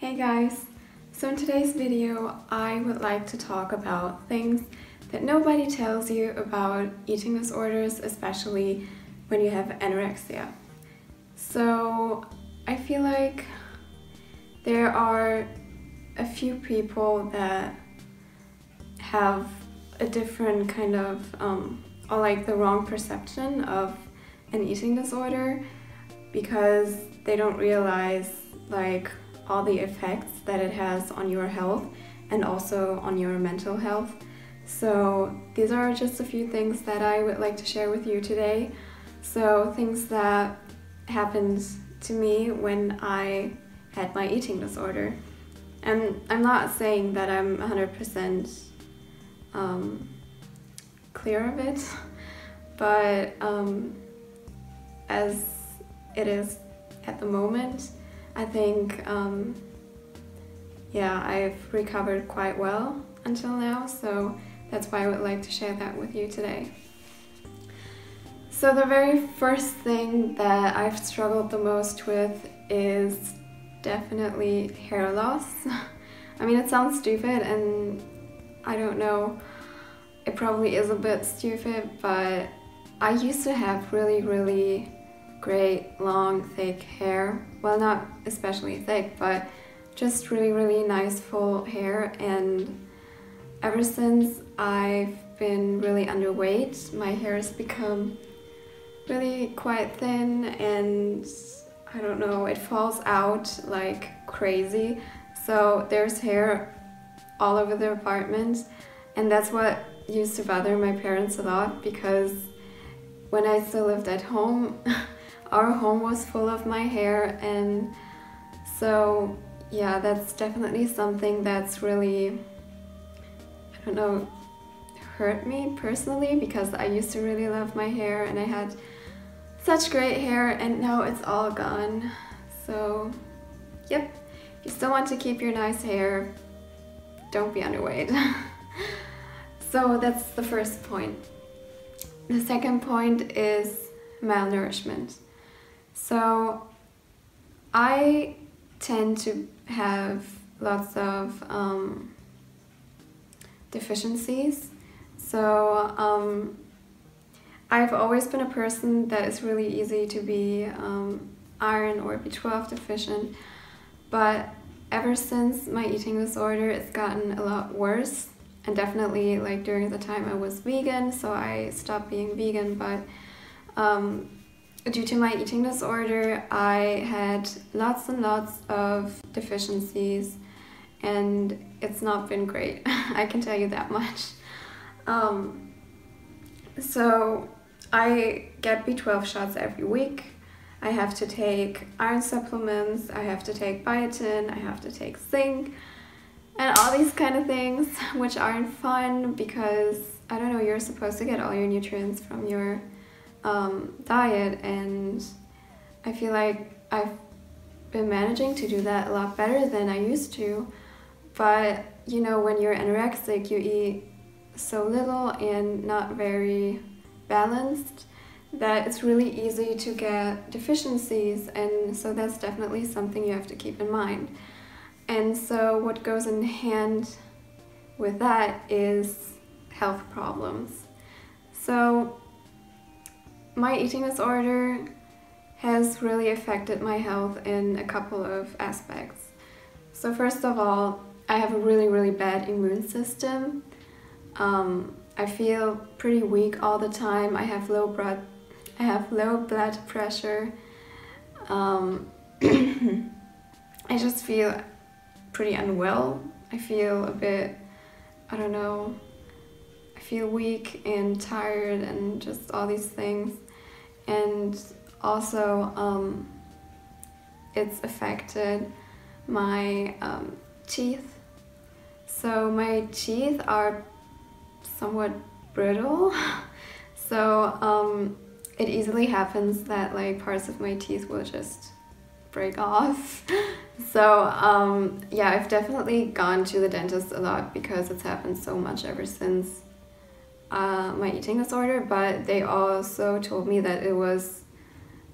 Hey guys! So in today's video I would like to talk about things that nobody tells you about eating disorders, especially when you have anorexia. So I feel like there are a few people that have a different kind of, or like the wrong perception of an eating disorder because they don't realize like all the effects that it has on your health and also on your mental health. So these are just a few things that I would like to share with you today. So things that happened to me when I had my eating disorder. And I'm not saying that I'm 100% clear of it, but as it is at the moment, I think, yeah, I've recovered quite well until now, so that's why I would like to share that with you today. So the very first thing that I've struggled the most with is definitely hair loss. I mean, it sounds stupid, and I don't know, it probably is a bit stupid, but I used to have really great, long, thick hair. Well, not especially thick, but just really nice, full hair. And ever since I've been really underweight, my hair has become really quite thin, and I don't know, it falls out like crazy. So there's hair all over the apartment, and that's what used to bother my parents a lot, because when I still lived at home, our home was full of my hair. And so yeah, that's definitely something that's really, I don't know, hurt me personally, because I used to really love my hair and I had such great hair, and now it's all gone. So yep, if you still want to keep your nice hair, don't be underweight. So that's the first point. The second point is malnourishment. So I tend to have lots of deficiencies. So I've always been a person that is really easy to be iron or B12 deficient, but ever since my eating disorder, it's gotten a lot worse. And definitely like during the time I was vegan, so I stopped being vegan, but due to my eating disorder, I had lots and lots of deficiencies, and it's not been great. I can tell you that much. So I get B12 shots every week. I have to take iron supplements, I have to take biotin, I have to take zinc, and all these kind of things, which aren't fun because, I don't know, you're supposed to get all your nutrients from your diet, and I feel like I've been managing to do that a lot better than I used to. But you know, when you're anorexic, you eat so little and not very balanced that it's really easy to get deficiencies, and so that's definitely something you have to keep in mind. And so what goes in hand with that is health problems. So my eating disorder has really affected my health in a couple of aspects. So first of all, I have a really bad immune system. I feel pretty weak all the time. I have low blood pressure. I just feel pretty unwell. I feel a bit, I don't know, I feel weak and tired and just all these things. And also it's affected my teeth. So my teeth are somewhat brittle. So it easily happens that like parts of my teeth will just break off. So yeah, I've definitely gone to the dentist a lot because it's happened so much ever since my eating disorder, but they also told me that it was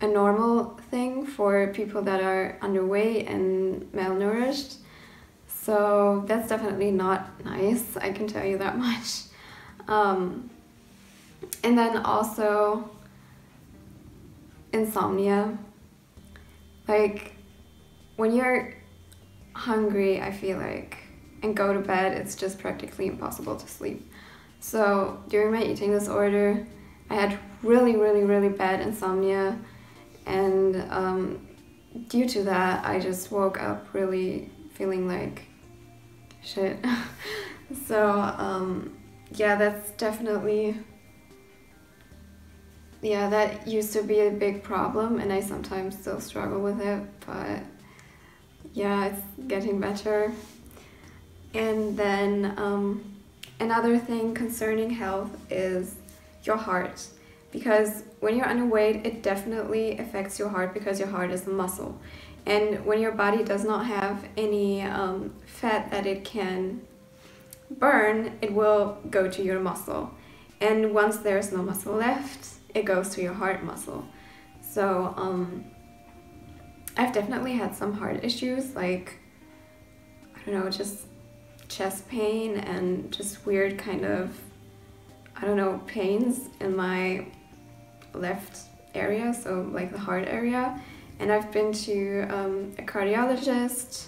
a normal thing for people that are underweight and malnourished. So that's definitely not nice, I can tell you that much. And then also insomnia. Like when you're hungry, I feel like, and go to bed, it's just practically impossible to sleep. So during my eating disorder, I had really bad insomnia, and due to that, I just woke up really feeling like shit. So yeah, that's definitely, yeah, that used to be a big problem, and I sometimes still struggle with it, but yeah, it's getting better. And then another thing concerning health is your heart, because when you're underweight, it definitely affects your heart because your heart is a muscle. And when your body does not have any fat that it can burn, it will go to your muscle. And once there's no muscle left, it goes to your heart muscle. So I've definitely had some heart issues, like, I don't know, just chest pain and just weird kind of, I don't know, pains in my left area, so like the heart area. And I've been to a cardiologist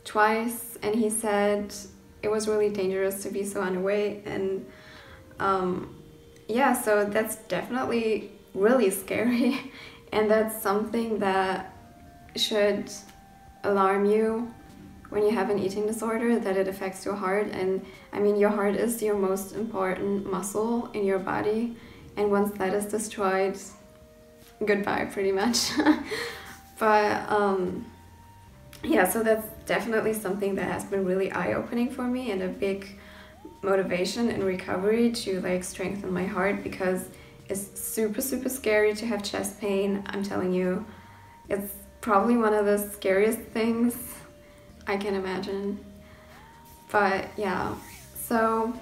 twice, and he said it was really dangerous to be so underweight. And yeah, so that's definitely really scary. And that's something that should alarm you when you have an eating disorder, that it affects your heart. And I mean, your heart is your most important muscle in your body, and once that is destroyed, goodbye pretty much. But yeah, so that's definitely something that has been really eye-opening for me, and a big motivation in recovery to like strengthen my heart, because it's super scary to have chest pain. I'm telling you, it's probably one of the scariest things I can imagine. But yeah, so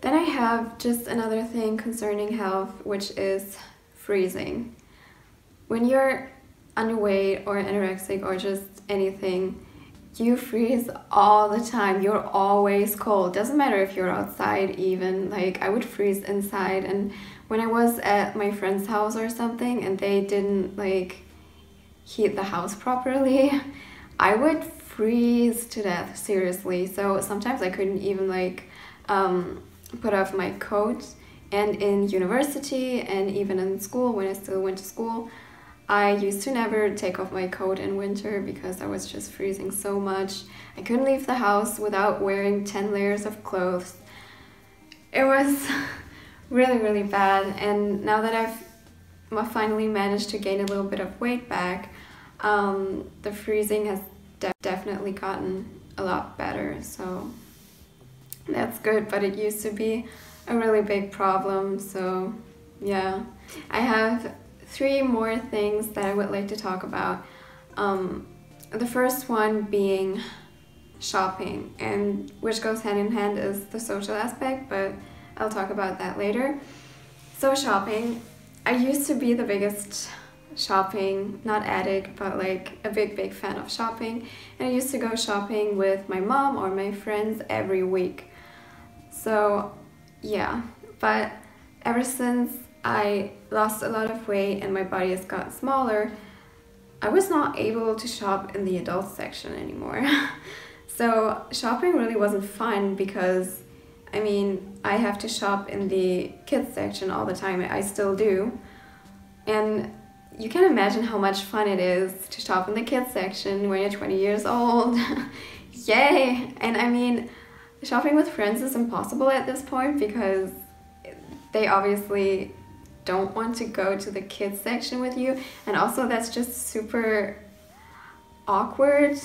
then I have just another thing concerning health, which is freezing. When you're underweight or anorexic or just anything, you freeze all the time. You're always cold. Doesn't matter if you're outside even. Like, I would freeze inside, and when I was at my friend's house or something and they didn't like heat the house properly, I would freeze to death, seriously. So sometimes I couldn't even like put off my coat. And in university and even in school, when I still went to school, I used to never take off my coat in winter because I was just freezing so much. I couldn't leave the house without wearing 10 layers of clothes. It was really bad. And now that I've finally managed to gain a little bit of weight back, the freezing has definitely gotten a lot better, so that's good. But it used to be a really big problem. So yeah, I have 3 more things that I would like to talk about. The first one being shopping, and which goes hand in hand is the social aspect, but I'll talk about that later. So shopping, I used to be the biggest shopping, not addict, but like a big fan of shopping, and I used to go shopping with my mom or my friends every week. So yeah, but ever since I lost a lot of weight and my body has gotten smaller, I was not able to shop in the adult section anymore. So shopping really wasn't fun because, I mean, I have to shop in the kids section all the time. I still do. And you can imagine how much fun it is to shop in the kids section when you're 20 years old. Yay! And I mean, shopping with friends is impossible at this point because they obviously don't want to go to the kids section with you, and also that's just super awkward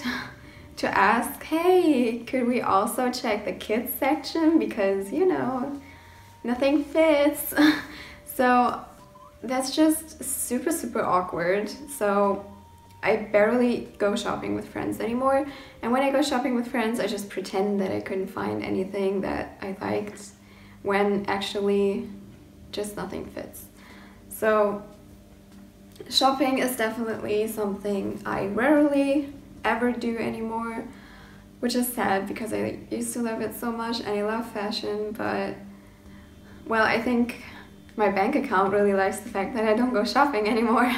to ask, hey, could we also check the kids section, because you know, nothing fits. So that's just super awkward. So I barely go shopping with friends anymore, and when I go shopping with friends, I just pretend that I couldn't find anything that I liked, when actually just nothing fits. So Shopping is definitely something I rarely ever do anymore, which is sad because I used to love it so much and I love fashion, but well, I think my bank account really likes the fact that I don't go shopping anymore.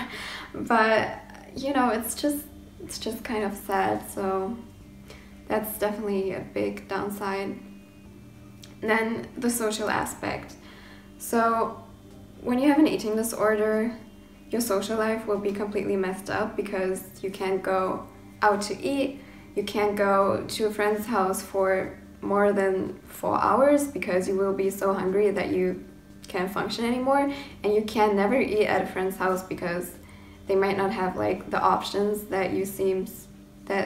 But you know, it's just kind of sad, so that's definitely a big downside. And then the social aspect. So when you have an eating disorder, your social life will be completely messed up because you can't go out to eat, you can't go to a friend's house for more than 4 hours because you will be so hungry that you can't function anymore, and you can never eat at a friend's house because they might not have like the options that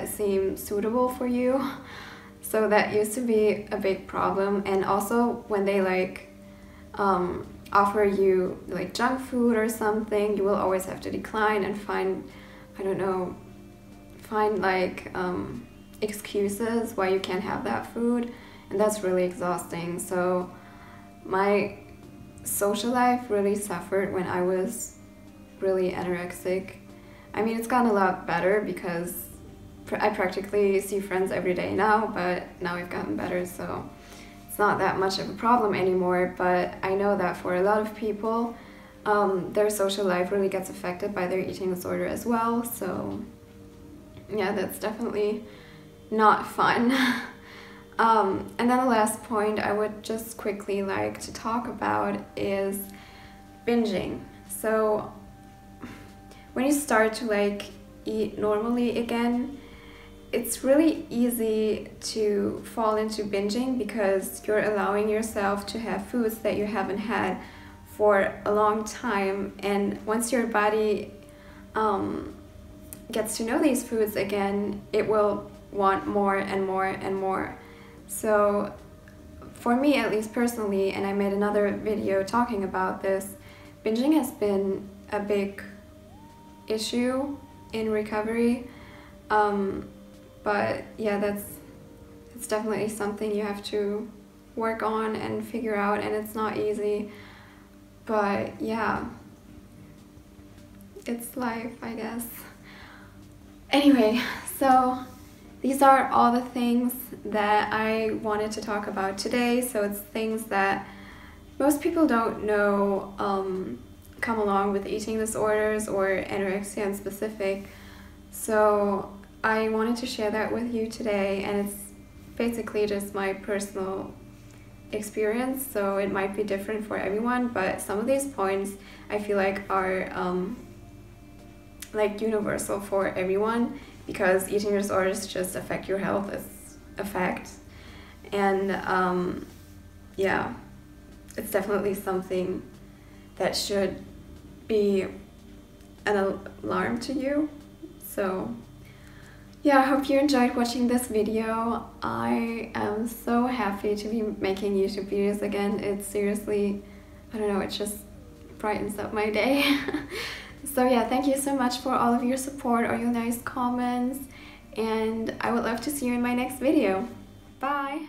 seem suitable for you. So that used to be a big problem. And also when they like offer you like junk food or something, you will always have to decline and find like excuses why you can't have that food, and that's really exhausting. So my social life really suffered when I was really anorexic. I mean, it's gotten a lot better because I practically see friends every day now, but now we've gotten better, so it's not that much of a problem anymore. But I know that for a lot of people, their social life really gets affected by their eating disorder as well. So yeah, that's definitely not fun. And then the last point I would just quickly like to talk about is binging. So when you start to like eat normally again, it's really easy to fall into binging because you're allowing yourself to have foods that you haven't had for a long time, and once your body gets to know these foods again, it will want more and more and more. So for me, at least personally, and I made another video talking about this, binging has been a big issue in recovery. But yeah, it's definitely something you have to work on and figure out, and it's not easy. But yeah, it's life, I guess. Anyway, so these are all the things that I wanted to talk about today. So it's things that most people don't know come along with eating disorders or anorexia in specific. So I wanted to share that with you today, and it's basically just my personal experience, so it might be different for everyone, but some of these points I feel like are like universal for everyone, because eating disorders just affect your health as a fact. And yeah, it's definitely something that should be an alarm to you. So yeah, I hope you enjoyed watching this video. I am so happy to be making YouTube videos again. It's seriously, I don't know, it just brightens up my day. So yeah, thank you so much for all of your support or your nice comments, and I would love to see you in my next video. Bye!